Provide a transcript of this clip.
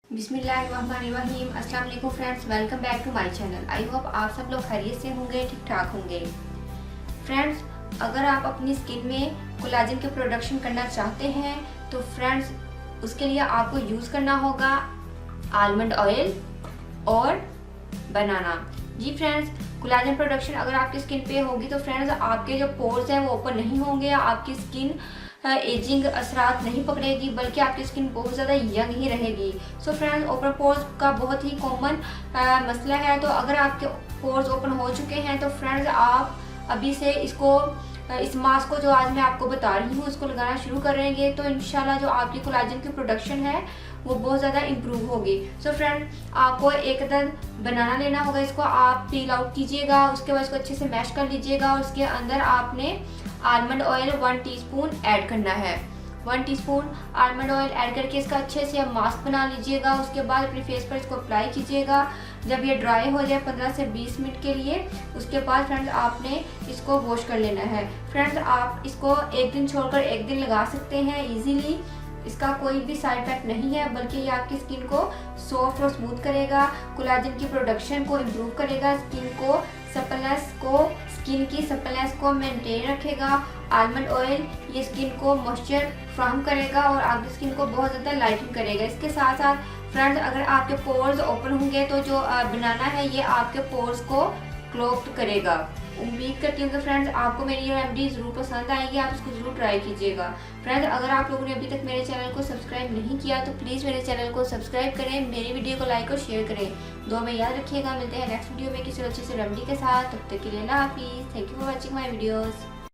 बिस्मिल्लाहिर्रहमानिर्रहीम। अस्सलाम वालेकुम friends, welcome back to my channel. I hope आप सब लोग खैरियत से होंगे, ठीक ठाक होंगे। फ्रेंड्स, अगर आप अपनी स्किन में कोलाजन के प्रोडक्शन करना चाहते हैं तो फ्रेंड्स उसके लिए आपको यूज़ करना होगा आलमंड ऑयल और बनाना। जी फ्रेंड्स, कोलाजन प्रोडक्शन अगर आपकी स्किन पे होगी तो फ्रेंड्स आपके जो पोर्स हैं वो ओपन नहीं होंगे, आपकी स्किन एजिंग असरात नहीं पकड़ेगी, बल्कि आपकी स्किन बहुत ज़्यादा यंग ही रहेगी। सो फ्रेंड्स, ओपन पोर्स का बहुत ही कॉमन मसला है। तो अगर आपके पोर्स ओपन हो चुके हैं तो फ्रेंड्स आप अभी से इस मास्क को जो आज मैं आपको बता रही हूँ इसको लगाना शुरू करेंगे तो इंशाल्लाह जो आपकी कोलाजन की प्रोडक्शन है वो बहुत ज़्यादा इम्प्रूव होगी। सो फ्रेंड, आपको एक अदद बनाना लेना होगा, इसको आप पील आउट कीजिएगा, उसके बाद इसको अच्छे से मैश कर लीजिएगा और उसके अंदर आपने आलमंड ऑयल 1 टीस्पून ऐड करना है। 1 टीस्पून आलमंड ऑयल ऐड करके इसका अच्छे से मास्क बना लीजिएगा। उसके बाद अपने फेस पर इसको अप्लाई कीजिएगा। जब ये ड्राई हो जाए 15 से 20 मिनट के लिए, उसके बाद फ्रेंड्स आपने इसको वॉश कर लेना है। फ्रेंड्स, आप इसको एक दिन छोड़कर एक दिन लगा सकते हैं इजीली। इसका कोई भी साइड इफेक्ट नहीं है, बल्कि ये आपकी स्किन को सॉफ्ट और स्मूथ करेगा, कोलाजन की प्रोडक्शन को इम्प्रूव करेगा, स्किन की सप्पलनेस को मेंटेन रखेगा। आलमंड ऑयल ये स्किन को मॉइस्चर फ्राहम करेगा और आपकी स्किन को बहुत ज़्यादा लाइटन करेगा। इसके साथ साथ फ्रेंड्स अगर आपके पोर्स ओपन होंगे तो जो बनाना है ये आपके पोर्स को क्लोज करेगा। उम्मीद करती हूँ कि फ्रेंड्स आपको मेरी ये रेमेडी ज़रूर पसंद आएगी, आप इसको ज़रूर ट्राई कीजिएगा। फ्रेंड्स, अगर आप लोगों ने अभी तक मेरे चैनल को सब्सक्राइब नहीं किया तो प्लीज़ मेरे चैनल को सब्सक्राइब करें, मेरी वीडियो को लाइक और शेयर करें। दुआ में याद रखिएगा। मिलते हैं नेक्स्ट वीडियो में किसी अच्छे से रेमेडी के साथ। तब तक के लिए अल्लाह हाफिज़। Thank you for watching my videos.